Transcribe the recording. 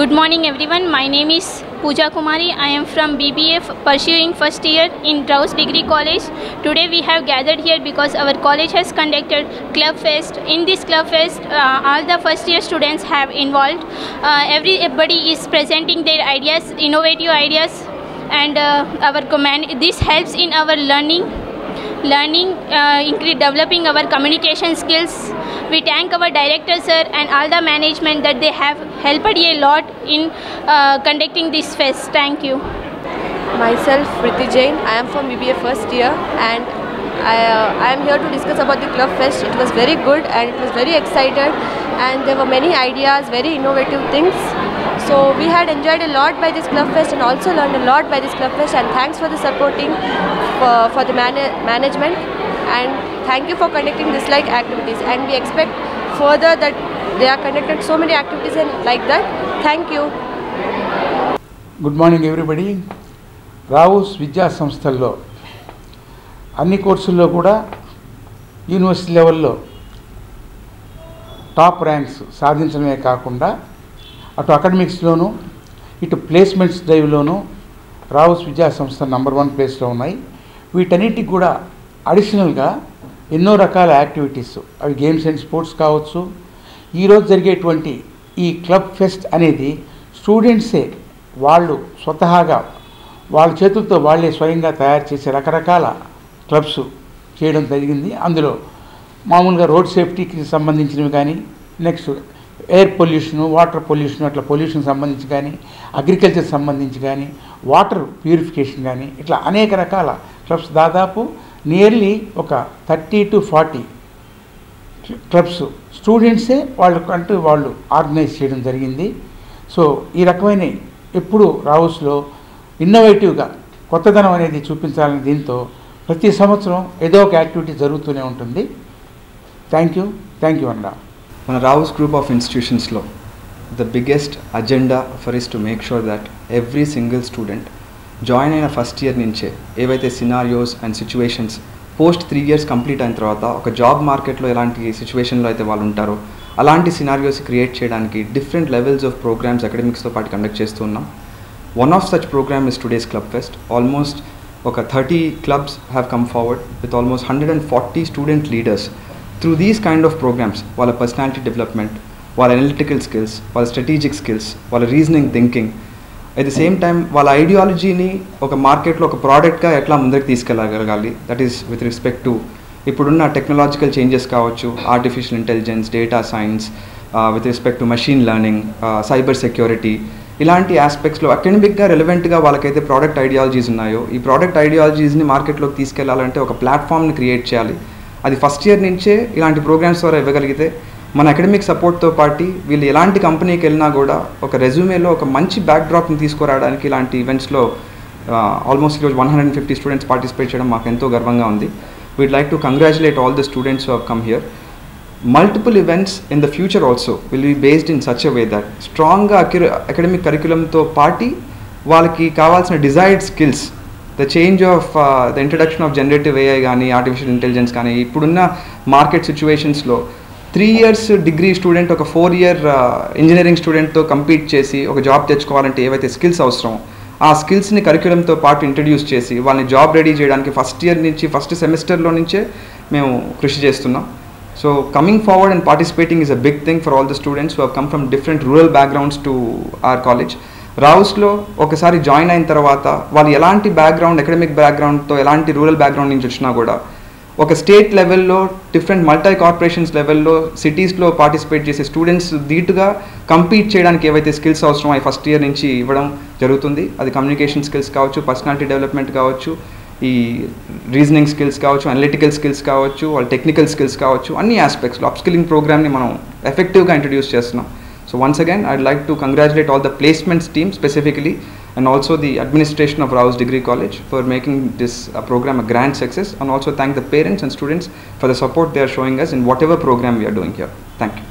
Good morning everyone. My name is Pooja Kumari. I am from BBA pursuing first year in Rouse Degree College. Today we have gathered here because our college has conducted Club Fest. In this Club Fest, all the first year students have involved. Everybody is presenting their ideas, innovative ideas, and this helps in our learning, developing our communication skills. We thank our director sir and all the management that they have helped a lot in conducting this fest. Thank you. Myself Priti Jain. I am from BBA first year and I am here to discuss about the Club Fest. It was very good and it was very excited and there were many ideas, very innovative things. So we had enjoyed a lot by this Club Fest and also learned a lot by this Club Fest, and thanks for the supporting for the management, and thank you for conducting this like activities, and we expect further that they are conducted so many activities and like that. Thank you. Good morning everybody. Rao's విద్యా సంస్థల్లో అన్ని కోర్సుల్లో కూడా university లెవెల్లో top ranks సాధించడమే కాకుండా అటు అకాడమిక్స్లోనూ ఇటు ప్లేస్మెంట్స్ డ్రైవ్లోనూ రావుస్ విద్యా సంస్థ నంబర్ 1 ప్లేస్లో ఉన్నాయి. వీటన్నిటికి కూడా అడిషనల్గా ఎన్నో రకాల యాక్టివిటీస్, అవి గేమ్స్ అండ్ స్పోర్ట్స్ కావచ్చు. ఈరోజు జరిగేటువంటి ఈ క్లబ్ ఫెస్ట్ అనేది స్టూడెంట్సే వాళ్ళు స్వతహాగా వాళ్ళ చేతులతో వాళ్ళే స్వయంగా తయారు చేసే రకరకాల క్లబ్స్ చేయడం జరిగింది. అందులో మామూలుగా రోడ్ సేఫ్టీకి సంబంధించినవి కానీ, next air pollution, water pollution, అట్లా పొల్యూషన్ సంబంధించి కానీ, అగ్రికల్చర్ సంబంధించి కానీ, వాటర్ ప్యూరిఫికేషన్ కానీ, ఇట్లా అనేక రకాల క్లబ్స్ దాదాపు నియర్లీ ఒక 30 to 40 క్లబ్స్ స్టూడెంట్సే వాళ్ళకంటూ వాళ్ళు ఆర్గనైజ్ చేయడం జరిగింది. సో ఈ రకమైన ఎప్పుడు రావుస్లో ఇన్నోవేటివ్గా కొత్తదనం అనేది చూపించాలని దీంతో ప్రతి సంవత్సరం ఏదో ఒక యాక్టివిటీ జరుగుతూనే ఉంటుంది. థ్యాంక్ యూ అన్నా. మన రావుస్ గ్రూప్ ఆఫ్ ఇన్స్టిట్యూషన్స్లో the biggest agenda for is to make sure that every single student join అయిన ఫస్ట్ ఇయర్ నుంచే ఏవైతే scenarios and situations post 3 years complete అయిన తర్వాత ఒక జాబ్ మార్కెట్లో ఎలాంటి సిచ్యువేషన్లో అయితే వాళ్ళు ఉంటారో అలాంటి సినారియోస్ క్రియేట్ చేయడానికి డిఫరెంట్ లెవెల్స్ ఆఫ్ ప్రోగ్రామ్స్ అకాడమిక్స్తో పాటు కండక్ట్ చేస్తున్నాం. One of such programme is today's club fest. Almost ఒక 30 clubs have come forward with almost 140 student leaders. Through these kind of programmes వాళ్ళ పర్సనాలిటీ డెవలప్మెంట్, వాళ్ళ analytical skills, వాళ్ళ strategic skills, వాళ్ళ reasoning thinking, at the same time వాళ్ళ ఐడియాలజీని ఒక మార్కెట్లో ఒక ప్రోడక్ట్గా ఎట్లా ముందరికి తీసుకెళ్ళగలగాలి, that is with respect to ఇప్పుడున్న టెక్నాలజికల్ చేంజెస్ కావచ్చు, artificial intelligence, data science, with respect to machine learning, cyber security, ఇలాంటి ఆస్పెక్ట్స్లో అకాడమిక్గా రెలవెంట్గా వాళ్ళకైతే ప్రోడక్ట్ ఐడియాలజీస్ ఉన్నాయో ఈ ప్రోడక్ట్ ఐడియాలజీస్ని మార్కెట్లోకి తీసుకెళ్లాలంటే ఒక ప్లాట్ఫామ్ని క్రియేట్ చేయాలి. అది ఫస్ట్ ఇయర్ నుంచే ఇలాంటి ప్రోగ్రామ్స్ ద్వారా ఇవ్వగలిగితే మన అకాడమిక్ సపోర్ట్తో పాటు వీళ్ళు ఎలాంటి కంపెనీకి వెళ్ళినా కూడా ఒక రెజ్యూమేలో ఒక మంచి బ్యాక్డ్రాప్ని తీసుకురావడానికి ఇలాంటి ఈవెంట్స్లో ఆల్మోస్ట్ ఈరోజు 150 స్టూడెంట్స్ పార్టిసిపేట్ చేయడం మాకు ఎంతో గర్వంగా ఉంది. Weed like to congratulate all the students who have come here. Multiple events in the future also will be based in such a way that strong academic curriculum to party వాళ్ళకి కావాల్సిన desired skills, the change of the introduction of generative AI కానీ artificial intelligence కానీ ఇప్పుడున్న market సిచ్యువేషన్స్లో 3 years degree student ఒక 4 year engineering స్టూడెంట్తో compete చేసి ఒక job తెచ్చుకోవాలంటే ఏవైతే స్కిల్స్ అవసరం ఆ స్కిల్స్ని కరిక్యులంతో పాటు ఇంట్రడ్యూస్ చేసి వాళ్ళని జాబ్ రెడీ చేయడానికి ఫస్ట్ ఇయర్ నుంచి ఫస్ట్ సెమిస్టర్లో నుంచే మేము కృషి చేస్తున్నాం. So coming forward and participating is a big thing for all the students who have come from different rural backgrounds to our college. రావుస్లో ఒకసారి జాయిన్ అయిన తర్వాత వాళ్ళు ఎలాంటి బ్యాక్గ్రౌండ్, అకాడమిక్ బ్యాక్గ్రౌండ్తో ఎలాంటి రూరల్ బ్యాక్గ్రౌండ్ నుంచి వచ్చినా కూడా ఒక స్టేట్ లెవెల్లో డిఫరెంట్ మల్టీ కార్పొరేషన్స్ లెవెల్లో సిటీస్లో పార్టిసిపేట్ చేసే స్టూడెంట్స్ ధీటుగా కంపీట్ చేయడానికి ఏవైతే స్కిల్స్ అవసరం అవి ఫస్ట్ ఇయర్ నుంచి ఇవ్వడం జరుగుతుంది. అది కమ్యూనికేషన్ స్కిల్స్ కావచ్చు, పర్సనాలిటీ డెవలప్మెంట్ కావచ్చు, ఈ రీజనింగ్ స్కిల్స్ కావచ్చు, అనలిటికల్ స్కిల్స్ కావచ్చు, వాళ్ళ టెక్నికల్ స్కిల్స్ కావచ్చు, అన్ని ఆస్పెక్ట్స్లో అప్స్కిల్లింగ్ ప్రోగ్రామ్ని మనం ఎఫెక్టివ్గా ఇంట్రడ్యూస్ చేస్తున్నాం. So once again I'd like to congratulate all the placements team specifically and also the administration of Rouse Degree College for making this program a grand success, and also thank the parents and students for the support they are showing us in whatever program we are doing here. Thank you.